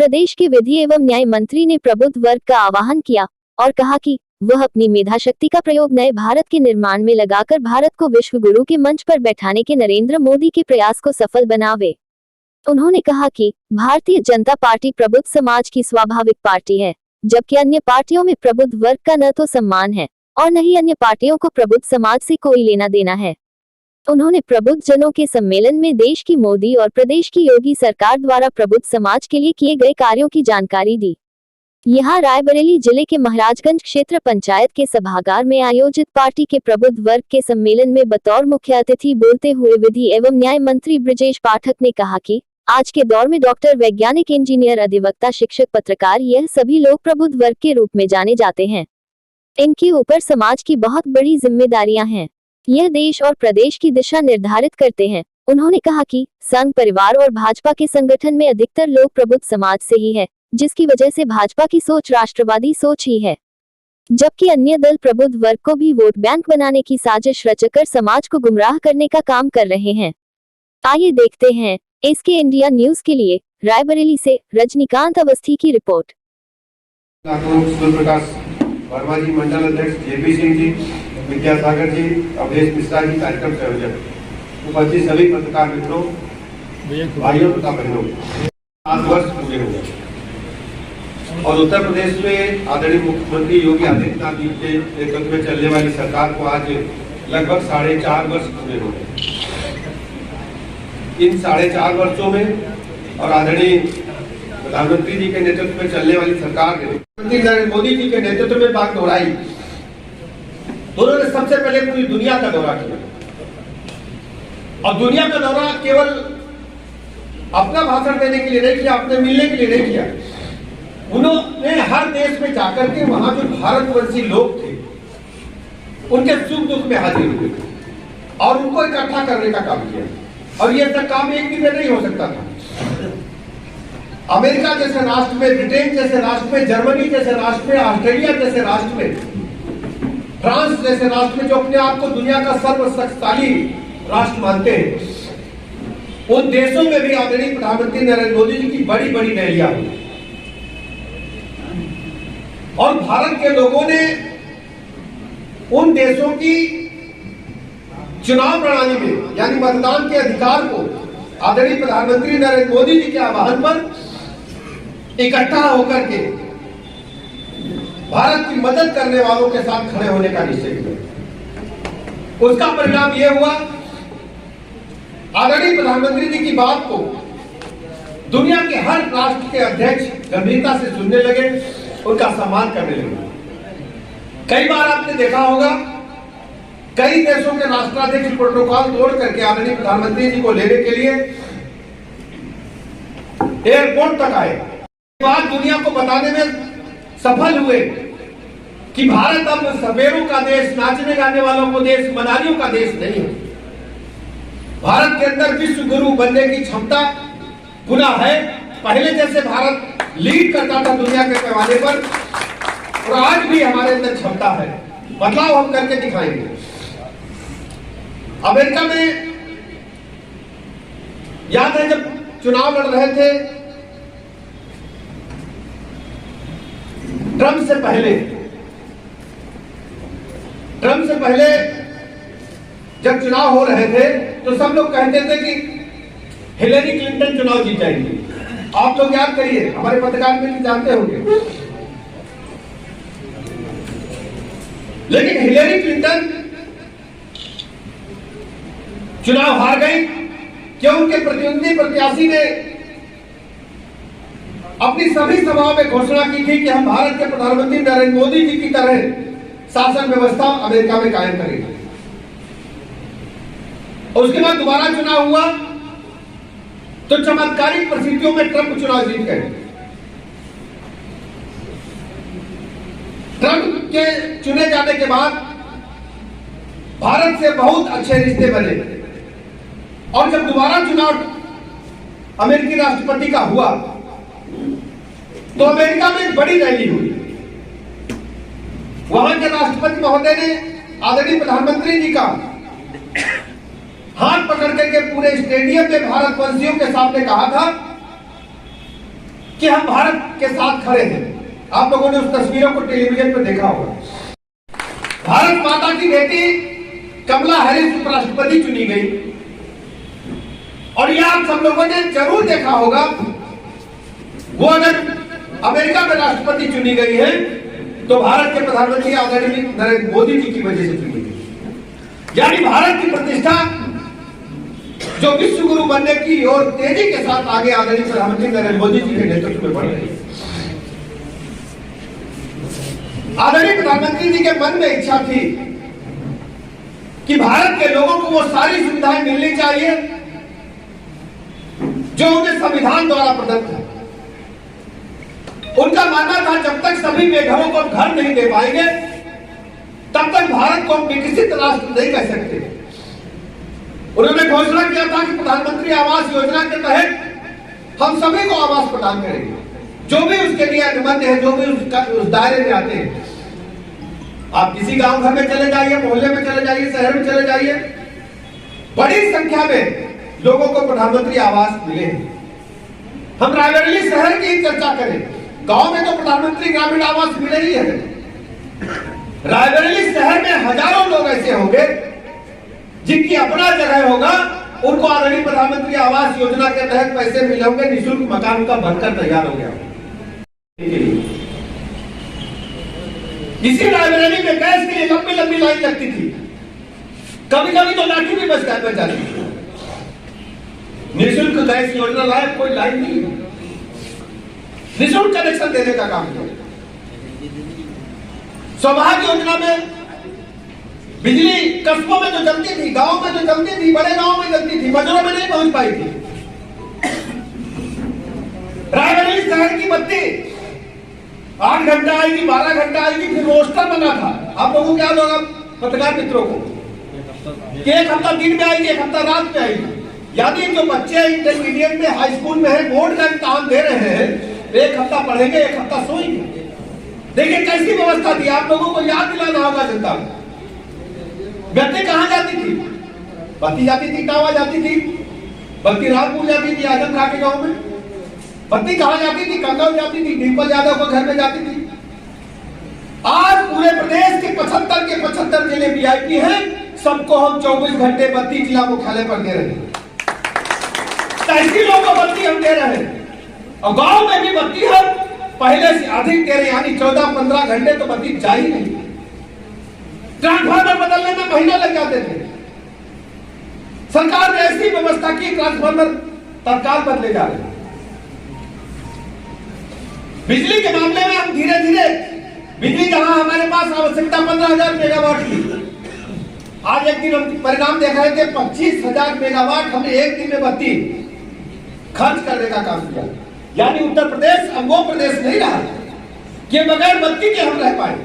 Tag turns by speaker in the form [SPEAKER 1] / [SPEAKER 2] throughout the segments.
[SPEAKER 1] प्रदेश के विधि एवं न्याय मंत्री ने प्रबुद्ध वर्ग का आह्वान किया और कहा कि वह अपनी मेधा शक्ति का प्रयोग नए भारत के निर्माण में लगाकर भारत को विश्व गुरु के मंच पर बैठाने के नरेंद्र मोदी के प्रयास को सफल बनावे। उन्होंने कहा कि भारतीय जनता पार्टी प्रबुद्ध समाज की स्वाभाविक पार्टी है, जबकि अन्य पार्टियों में प्रबुद्ध वर्ग का न तो सम्मान है और न ही अन्य पार्टियों को प्रबुद्ध समाज से कोई लेना देना है। उन्होंने प्रबुद्ध जनों के सम्मेलन में देश की मोदी और प्रदेश की योगी सरकार द्वारा प्रबुद्ध समाज के लिए किए गए कार्यों की जानकारी दी। यहाँ रायबरेली जिले के महाराजगंज क्षेत्र पंचायत के सभागार में आयोजित पार्टी के प्रबुद्ध वर्ग के सम्मेलन में बतौर मुख्य अतिथि बोलते हुए विधि एवं न्याय मंत्री बृजेश पाठक ने कहा कि आज के दौर में डॉक्टर, वैज्ञानिक, इंजीनियर, अधिवक्ता, शिक्षक, पत्रकार, यह सभी लोग प्रबुद्ध वर्ग के रूप में जाने जाते हैं। इनके ऊपर समाज की बहुत बड़ी जिम्मेदारियां हैं। यह देश और प्रदेश की दिशा निर्धारित करते हैं। उन्होंने कहा कि संघ परिवार और भाजपा के संगठन में अधिकतर लोग प्रबुद्ध समाज से ही है, जिसकी वजह से भाजपा की सोच राष्ट्रवादी सोच ही है, जबकि अन्य दल प्रबुद्ध वर्ग को भी वोट बैंक बनाने की साजिश रचकर समाज को गुमराह करने का काम कर रहे हैं। आइए देखते हैं इसके इंडिया न्यूज के लिए रायबरेली से रजनीकांत अवस्थी की रिपोर्ट।
[SPEAKER 2] वर्मा जी, मंडल अध्यक्ष जेपी सिंह जी, विद्यासागर जी, अवधेश मिश्रा जी, कार्यक्रम संयोजक, उपस्थित सभी पत्रकार मित्रों, भाइयों तथा बहनों, 5 वर्ष पूरे हो गए और उत्तर प्रदेश में आदरणीय मुख्यमंत्री योगी आदित्यनाथ जी के नेतृत्व में चलने वाली सरकार को आज लगभग 4.5 वर्ष पूरे हो गए। इन 4.5 वर्षों में और आदरणीय प्रधानमंत्री जी के नेतृत्व में चलने वाली सरकार ने प्रधानमंत्री नरेंद्र मोदी जी के नेतृत्व में बात दोहराई। उन्होंने सबसे पहले पूरी दुनिया का दौरा किया और दुनिया का दौरा केवल अपना भाषण देने के लिए नहीं किया, अपने मिलने के लिए नहीं किया। उन्होंने हर देश में जाकर के वहां जो भारतवंशी लोग थे उनके सुख दुख में हाजिर हुए और उनको इकट्ठा करने का काम किया। और यह सब काम एक दिन में नहीं हो सकता था। अमेरिका जैसे राष्ट्र में, ब्रिटेन जैसे राष्ट्र में, जर्मनी जैसे राष्ट्र में, ऑस्ट्रेलिया जैसे राष्ट्र में, फ्रांस जैसे राष्ट्र में, जो अपने आप को दुनिया का सर्वशक्तिशाली राष्ट्र मानते हैं, उन देशों में भी आदरणीय प्रधानमंत्री नरेंद्र मोदी जी की बड़ी बड़ी रैलियां हुई और भारत के लोगों ने उन देशों की चुनाव प्रणाली में यानी मतदान के अधिकार को आदरणीय प्रधानमंत्री नरेंद्र मोदी जी के आह्वान पर इकट्ठा होकर के भारत की मदद करने वालों के साथ खड़े होने का निश्चय किया। उसका परिणाम यह हुआ, आदरणीय प्रधानमंत्री जी की बात को दुनिया के हर राष्ट्र के अध्यक्ष गंभीरता से सुनने लगे, उनका सम्मान करने लगे। कई बार आपने देखा होगा, कई देशों के राष्ट्राध्यक्ष प्रोटोकॉल तोड़ करके आदरणीय प्रधानमंत्री जी को लेने के लिए एयरपोर्ट तक आए। बात दुनिया को बताने में सफल हुए कि भारत अब सवेरों का देश, नाचने गाने वालों को देश, मनालियों का देश नहीं है। भारत के अंदर विश्व गुरु बनने की क्षमता गुना है। पहले जैसे भारत लीड करता था दुनिया के पैमाने पर, और आज भी हमारे अंदर क्षमता है। बदलाव हम करके दिखाएंगे। अमेरिका में याद है जब चुनाव लड़ रहे थे, ट्रंप से पहले जब चुनाव हो रहे थे तो सब लोग कहते थे कि हिलेरी क्लिंटन चुनाव जीत जाएंगी। आप लोग याद करिए, हमारे पत्रकार मित्र जानते होंगे, लेकिन हिलेरी क्लिंटन चुनाव हार गई। क्यों? उनके प्रतिद्वंदी प्रत्याशी ने अपनी सभी सभाओं में घोषणा की थी कि हम भारत के प्रधानमंत्री नरेंद्र मोदी जी की तरह शासन व्यवस्था अमेरिका में कायम करेंगे। और उसके बाद दोबारा चुनाव हुआ तो चमत्कारिक परिस्थितियों में ट्रंप चुनाव जीत गए। ट्रंप के चुने जाने के बाद भारत से बहुत अच्छे रिश्ते बने और जब दोबारा चुनाव अमेरिकी राष्ट्रपति का हुआ तो अमेरिका में एक बड़ी रैली हुई। वहां के राष्ट्रपति महोदय ने आदरणीय प्रधानमंत्री जी का हाथ पकड़ करके पूरे स्टेडियम में भारतवंशियों के सामने कहा था कि हम भारत के साथ खड़े हैं। आप लोगों ने उस तस्वीरों को टेलीविजन पर देखा होगा। भारत माता की बेटी कमला हैरिस उपराष्ट्रपति चुनी गई, और यह आप सब लोगों ने जरूर देखा होगा, वो अगर अमेरिका में राष्ट्रपति चुनी गई है तो भारत के प्रधानमंत्री आदरणीय नरेंद्र मोदी जी की वजह से चुनी गई। यानी भारत की प्रतिष्ठा जो विश्व गुरु बनने की ओर तेजी के साथ आगे आदरणीय प्रधानमंत्री नरेंद्र मोदी जी के नेतृत्व में बढ़ रही है। आदरणीय प्रधानमंत्री जी के मन में इच्छा थी कि भारत के लोगों को वो सारी सुविधाएं मिलनी चाहिए जो उन्हें संविधान द्वारा प्रदत्त है। उनका मानना था जब तक सभी बेघरों को घर नहीं दे पाएंगे तब तक भारत को हम विकसित राष्ट्र नहीं कह सकते। उन्होंने घोषणा किया था कि प्रधानमंत्री आवास योजना के तहत हम सभी को आवास प्रदान करेंगे, जो भी उसके लिए अनुबंध है, जो भी उस दायरे में आते हैं। आप किसी गांव घर में चले जाइए, मोहल्ले में चले जाइए, शहर में चले जाइए, बड़ी संख्या में लोगों को प्रधानमंत्री आवास मिले हैं। हम रायबरेली शहर की चर्चा करें, गांव में तो प्रधानमंत्री ग्रामीण आवास मिले ही है। रायबरेली शहर में हजारों लोग ऐसे होंगे जिनकी अपना जगह होगा, उनको आदरणीय प्रधानमंत्री आवास योजना के तहत पैसे मिले होंगे, निःशुल्क मकान का बनकर तैयार हो गया। इसी रायबरेली में गैस के लिए लंबी लंबी लाइन लगती थी, कभी कभी तो लाठी भी बच जाती थी। निःशुल्क गैस योजना लाए, कोई लाइन नहीं है, निःशुल्क कनेक्शन देने का काम किया। सौभाग्य योजना में बिजली कस्बों में जो जलती थी, गांव में जो जलती थी, बड़े गांव में जलती थी, मजरों में नहीं पहुंच पाई थी। रायबरेली शहर की बत्ती 8 घंटा आएगी, 12 घंटा आएगी, फिर रोस्टर बना था। आप लोगों को याद होगा, पत्रकार मित्रों को, कि एक हफ्ता दिन में आएगी, एक हफ्ता रात में आएगी। यानी जो बच्चे इंटरमीडिएट में, हाई स्कूल में है, बोर्ड का इम्तिहान दे रहे हैं, एक हफ्ता पढ़ेंगे, एक हफ्ता सोएंगे। देखिए कैसी व्यवस्था थी, आप लोगों को याद दिलाना होगा जनता को। बत्ती कहां जाती थी? बत्ती जाती थी, इटावा जाती थी, बत्ती रामपुर जाती थी, आजम खां के गांव में। बत्ती कहां जाती थी? कंगल जाती थी, डिम्पल यादव के घर में जाती थी। आज पूरे प्रदेश के 75 जिले वीआईपी हैं, सबको हम 24 घंटे बत्ती जिला मुख्यालय पर दे रहे हैं। तहसीलों को बत्ती हम दे रहे हैं, और गांव में भी बत्ती हम पहले से अधिक दे रहे, यानी 14-15 घंटे तो बत्ती जा ही नहीं। ट्रांसफार्मर बदलने में महीना लग जाते थे। सरकार ने ऐसी व्यवस्था की, ट्रांसफार्मर तत्काल बदले जा रहे हैं। बिजली के मामले में हम धीरे धीरे, बिजली जहां हमारे पास आवश्यकता 15,000 मेगावाट की, आज एक दिन हम परिणाम देख रहे थे 25,000 मेगावाट हमने एक दिन में बत्ती खर्च करने का काम किया। यानी उत्तर प्रदेश अब वो प्रदेश नहीं रहा कि बगैर बत्ती के हम रह पाए।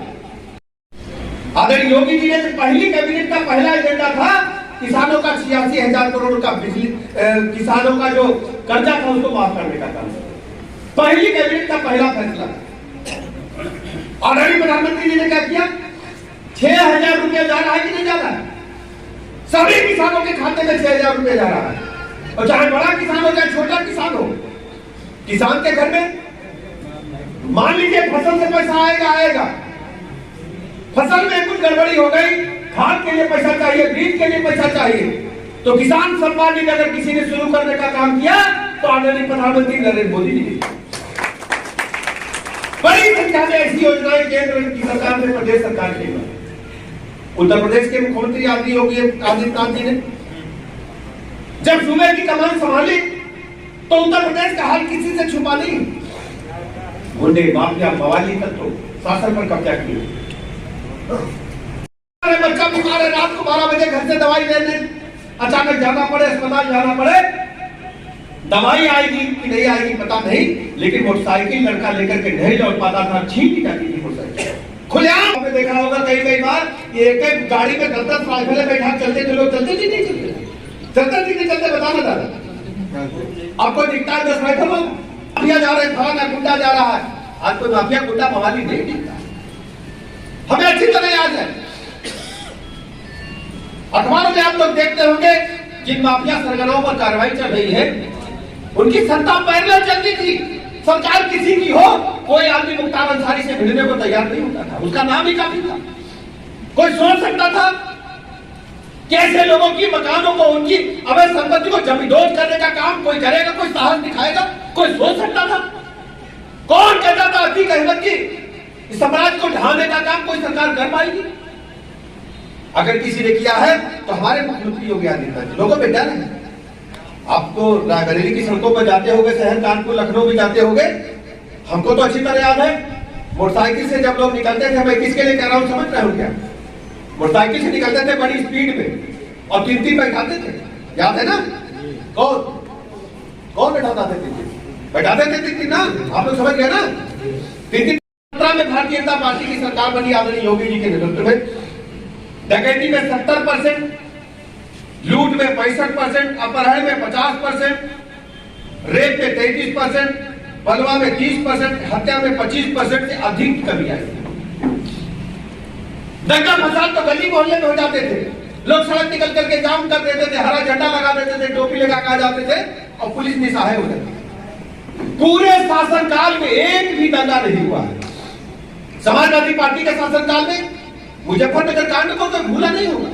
[SPEAKER 2] आदरणीय योगी जी ने पहली कैबिनेट का पहला एजेंडा था किसानों का 86,000 करोड़ का बिजली, किसानों का जो कर्जा था उसको माफ करने का काम। पहली कैबिनेट का पहला फैसला। आदरणीय प्रधानमंत्री जी ने क्या किया? 6,000 रुपया जा रहा है कि नहीं जा रहा है? सभी किसानों के खाते में 6,000 रुपया जा रहा है, और चाहे बड़ा किसान हो चाहे छोटा किसान हो। किसान के घर में मान लीजिए फसल से पैसा आएगा, फसल में कुछ गड़बड़ी हो गई, खाद के लिए पैसा चाहिए, बीज के लिए पैसा चाहिए, तो किसान सम्मान निधि अगर किसी ने शुरू करने का काम किया तो आदरणीय प्रधानमंत्री नरेंद्र मोदी जी ने बड़ी संख्या में ऐसी योजनाएं केंद्र की सरकार ने, प्रदेश सरकार की। उत्तर प्रदेश के मुख्यमंत्री आदि योगी आदित्यनाथ जी ने जब सूबे की कमान संभाली तो उत्तर प्रदेश का हाल किसी से छुपा नहीं। गुंडे, माफिया, मवाली तक तो शासन पर कब्जा किया। बच्चा बीमार है, रात को 12 बजे घर से दवाई लेने अचानक जाना पड़े, अस्पताल जाना पड़े, दवाई आएगी कि नहीं आएगी पता नहीं, लेकिन मोटरसाइकिल लड़का लेकर के नहीं लौट पाता था, छीन की जाती थी मोटरसाइकिल। खुलेआम आपने देखा होगा कई बार ये एक गाड़ी में 10-10 राइफलें बैठा चलते थे लोग, चलते नहीं चलते बताना था। आपको दिखता है 10 राइफल माफिया जा रहे, फलाना गुंडा जा रहा है। आज कोई माफिया गुंडा मवाली नहीं दिखता, हमें अच्छी तरह याद है। अखबारों में आप लोग देखते होंगे जिन माफिया सरगनाओं पर कार्रवाई चल रही है, उनकी सत्ता पैरेलल चलती थी। सरकार किसी की हो, कोई आदमी मुख्तार अंसारी से मिलने को तैयार नहीं होता था, उसका नाम ही काफी था। कोई सोच सकता था कैसे लोगों की मकानों को, उनकी अवैध संपत्ति को जबरदोज करने का काम कोई करेगा, कोई साहस दिखाएगा? कोई सोच सकता था? कौन कहता था अतीक अहमद की समाज को ढाने का काम कोई सरकार कर पाएगी? अगर किसी ने किया है तो हमारे मुख्यमंत्री योगी आदित्यनाथ लोगों पे डर है। आपको रायबरेली की सड़कों पर जाते होंगे, शहर कानपुर लखनऊ भी जाते होंगे, हमको तो अच्छी तरह याद है, मोटरसाइकिल से जब लोग निकलते थे, मैं किसके लिए कह रहा हूं समझ रहे हो क्या? मोटरसाइकिल से निकलते थे बड़ी स्पीड में और 3-3 बैठाते थे, याद है ना? कौन बैठाता थे? 3-3 बैठाते थे, 3-3 ना, आप लोग समझ गए ना? 3-3 में भारतीय जनता पार्टी की सरकार बनी आदरणीय योगी जी के नेतृत्व में। डकैती में 70%, लूट में 65%, अपहरण में 50%, रेप में 33%, बलवा में 30%, हत्या में 25% से अधिक कमी आई। दंगा फसाद तो गली मोहल्ले में हो जाते थे, लोग सड़क निकल करके जाम कर देते थे, हरा झंडा लगा देते थे, टोपी लगा के आ जाते थे और पुलिस निसहाय हो जाती। पूरे शासनकाल में एक भी दंगा नहीं हुआ है। समाजवादी पार्टी के शासनकाल में मुजफ्फरनगर कांड को तो भूला नहीं होगा।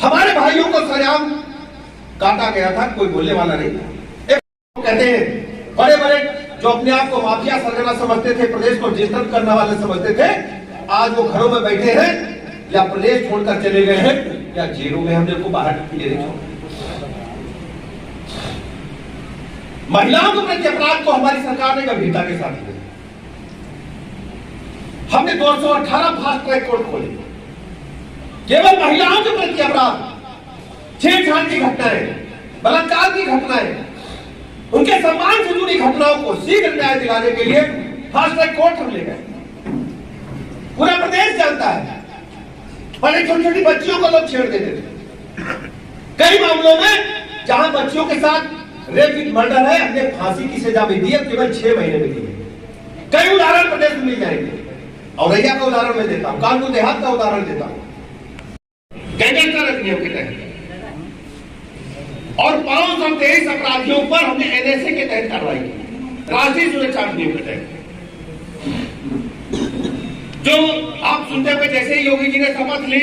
[SPEAKER 2] हमारे भाइयों को सरेआम काटा गया था, कोई बोलने वाला नहीं था। कहते हैं बड़े बड़े जो अपने आप को माफिया सरगना समझते थे, प्रदेश को डिस्टर्ब करने वाले समझते थे, आज वो घरों में बैठे हैं या प्रदेश छोड़कर चले गए हैं या जेलों में हमने उनको बाहर ले रहे। महिलाओं के प्रति अपराध को हमारी सरकार ने गंभीरता के साथ लिया। हमने 218 फास्ट ट्रैक कोर्ट खोले केवल महिलाओं के प्रति अपराध, छेड़छाड़ की घटनाएं, बलात्कार की घटनाएं, उनके सम्मान से जुड़ी घटनाओं को शीघ्र न्याय दिलाने के लिए फास्ट ट्रैक कोर्ट हम ले गए। पूरा प्रदेश जानता है, पहले छोटी छोटी बच्चियों को लोग छेड़ देते थे। कई मामलों में जहां बच्चियों के साथ रेप विद मर्डर है, हमने फांसी की सजा भी दी है, केवल 6 महीने में दी है। कई उदाहरण प्रदेश में मिल जाएंगे। औरैया का उदाहरण मैं देता हूं, कानपुर देहात का उदाहरण देता हूं। गैंगस्टर अधिनियम के तहत और 523 अपराधियों पर हमने एनएसए के तहत कार्रवाई की, राष्ट्रीय सुरक्षा अधिनियम के तहत। जो आप सुनते हुए जैसे ही योगी जी ने शपथ ली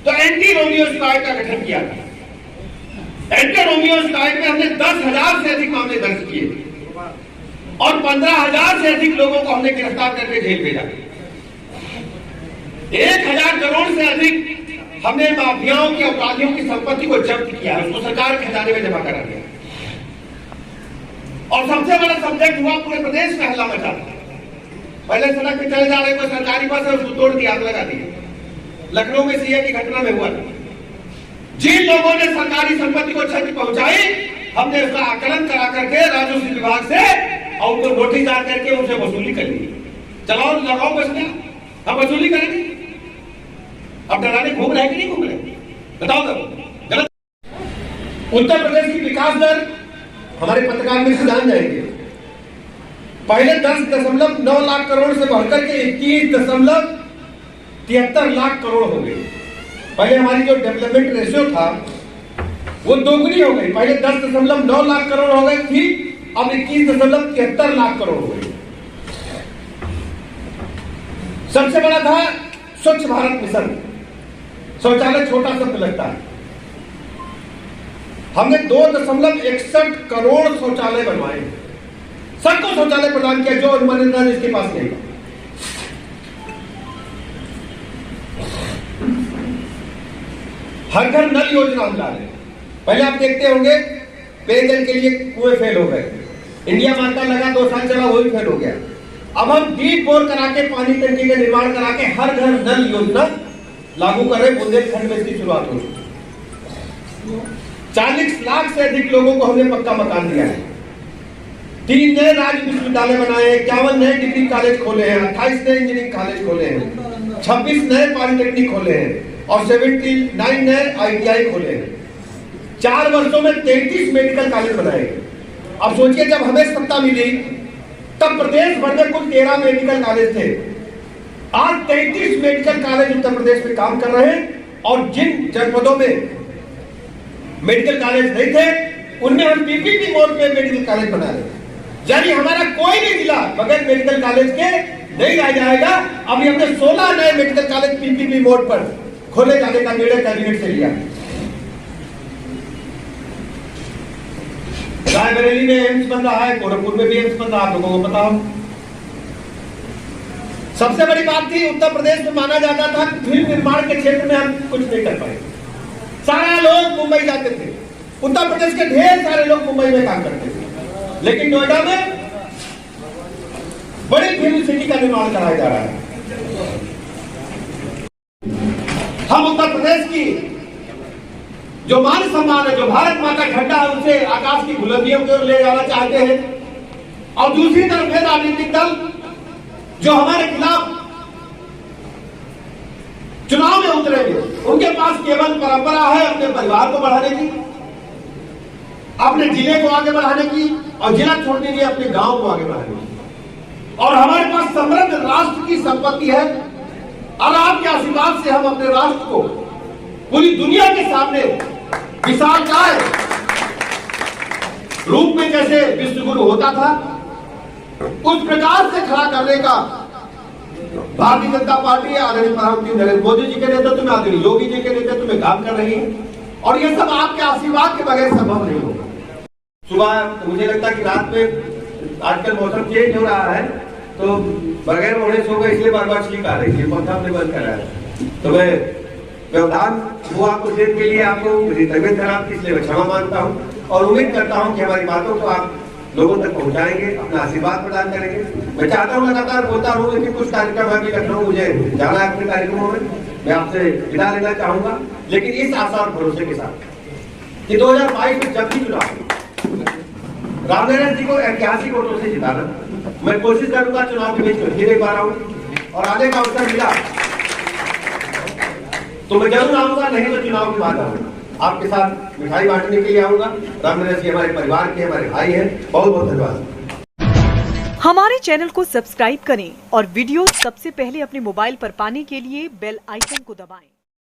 [SPEAKER 2] तो एंटी रोमियो स्क्वाड का गठन किया था। एंटी रोमियो स्क्वाड में हमने 10,000 से अधिक मामले दर्ज किए और 15,000 से अधिक लोगों को हमने गिरफ्तार करके जेल भेजा। 1,000 करोड़ से अधिक हमने माफियाओं की, अपराधियों की संपत्ति को जब्त किया, उसको सरकार के खजाने में जमा करा दिया। और सबसे बड़ा सब्जेक्ट हुआ पूरे प्रदेश में हल्ला मचा। पहले सड़क पे चले जा रहे कोई सरकारी बस है, उसको तोड़ दिया, आग लगा दी। लखनऊ में सीए की घटना में हुआ। जिन लोगों ने सरकारी संपत्ति को क्षति पहुंचाई, हमने उसका आकलन करा करके राजस्व विभाग से और उनको नोटिस जारी करके उनसे वसूली कर ली। चलाओ लगाओ बस में, हम वसूली करेंगे। अब डराने घूम रहे कि नहीं घूम रहे? बताओ तब गलत। उत्तर प्रदेश की विकास दर हमारे पत्रकार मित्र जान जाएंगे, पहले 10.9 लाख करोड़ से बढ़कर के 21.73 लाख करोड़ हो गई। पहले हमारी जो डेवलपमेंट रेशियो था वो दोगुनी हो गई। पहले 10.9 लाख करोड़ हो गई थी, अब 21.73 लाख करोड़ हो गई। सबसे बड़ा था स्वच्छ भारत मिशन। शौचालय छोटा शब्द लगता है, हमने 2.61 करोड़ शौचालय बनवाए, सबको शौचालय प्रदान किया जो अनुमानित था जिसके पास नहीं। हर घर नल योजना हम ला रहे। पहले आप देखते होंगे पेयजल के लिए कुएं फेल हो गए, इंडिया मार्का लगा 2 साल चला, वो भी फेल हो गया। अब हम डीप बोर करा के पानी टंकी का निर्माण करा के हर घर नल योजना लागू कर रहे। बुंदेलखंड में इसकी शुरुआत हो चुकी। 40 लाख से अधिक लोगों को हमने पक्का मकान दिया है। 3 नए राज्य विश्वविद्यालय बनाए हैं, 51 नए डिग्री कॉलेज खोले हैं, 28 नए इंजीनियरिंग कॉलेज खोले हैं, 26 नए पॉलिटेक्निक खोले हैं और 79 नए ITI खोले हैं। 4 वर्षों में 33 मेडिकल कॉलेज बनाए गए। अब सोचिए जब हमें सत्ता मिली तब प्रदेश भर में कुल 13 मेडिकल कॉलेज थे, आज 33 मेडिकल कॉलेज उत्तर प्रदेश में काम कर रहे हैं। और जिन जनपदों में मेडिकल कॉलेज नहीं थे उनमें हम PPP मोड पे मेडिकल कॉलेज बना रहे हैं। यानी हमारा कोई भी जिला बगैर मेडिकल कॉलेज के नहीं रह जाएगा। अभी हमने 16 नए मेडिकल कॉलेज पीपीपी मोड पर खोले जाने का निर्णय कैबिनेट से लिया। रायबरेली में एम्स बन रहा है, गोरखपुर में भी एम्स बन रहा है, आप लोगों को पता हो। सबसे बड़ी बात थी, उत्तर प्रदेश में माना जाता था कि फिल्म निर्माण के क्षेत्र में हम कुछ नहीं कर पाए। सारा लोग मुंबई जाते थे, उत्तर प्रदेश के ढेर सारे लोग मुंबई में काम करते थे, लेकिन नोएडा में बड़ी फिल्म सिटी का निर्माण कराया जा रहा है। हम उत्तर प्रदेश की जो मान सम्मान है, जो भारत माता का झंडा है, उसे आकाश की बुलंदियों की ओर ले जाना चाहते हैं। और दूसरी तरफ है राजनीतिक दल जो हमारे खिलाफ चुनाव में उतरेंगे। उनके पास केवल परंपरा है अपने परिवार को बढ़ाने की, अपने जिले को आगे बढ़ाने की, और जिला छोड़ने की अपने गांव को आगे बढ़ाने की। और हमारे पास समृद्ध राष्ट्र की संपत्ति है, और आपके आशीर्वाद से हम अपने राष्ट्र को पूरी दुनिया के सामने विशालकाय रूप में जैसे विश्वगुरु होता था, उस प्रकार से खड़ा करने का भारतीय जनता पार्टी आदरणीय प्रधानमंत्री नरेंद्र मोदी जी के नेतृत्व में, आदरणीय योगी जी के नेतृत्व में काम कर रही है। और ये सब आपके आशीर्वाद के बगैर संभव नहीं होगा। सुबह मुझे लगता है कि रात में आजकल मौसम चेंज हो रहा है, तो बगैर ओढ़े सो गए, इसलिए बार बार छींक आ रही है, पंखा हमने बंद करा है। तो मैं व्यवधान हुआ कुछ देर के लिए, आपको मेरी तबियत खराब थी इसलिए मैं क्षमा मांगता हूँ, और उम्मीद करता हूँ कि हमारी बातों को आप लोगों तक पहुंचाएंगे, अपना आशीर्वाद प्रदान करेंगे। मैं चाहता हूँ लगातार बोलता रहूं, लेकिन कुछ कार्यक्रम अभी लखनऊ मुझे जाना है अपने कार्यक्रमों में, मैं आपसे विदा लेना चाहूंगा, लेकिन इस आशा और भरोसे के साथ कि 2022 में जब भी चुनाव रामनारायण जी को ऐतिहासिक वोटों से जिताना, मैं कोशिश करूंगा चुनाव के बीच में फिर एक बार आऊं, और आने का अवसर मिला तो मैं जरूर आऊंगा, नहीं तो चुनाव के बाद आऊंगा। आपके साथ मिठाई बांटने के लिए आऊंगा। रामनारायण जी हमारे परिवार के, हमारे भाई हैं। बहुत बहुत धन्यवाद।
[SPEAKER 3] हमारे चैनल को सब्सक्राइब करें और वीडियो सबसे पहले अपने मोबाइल पर पाने के लिए बेल आइकन को दबाएं।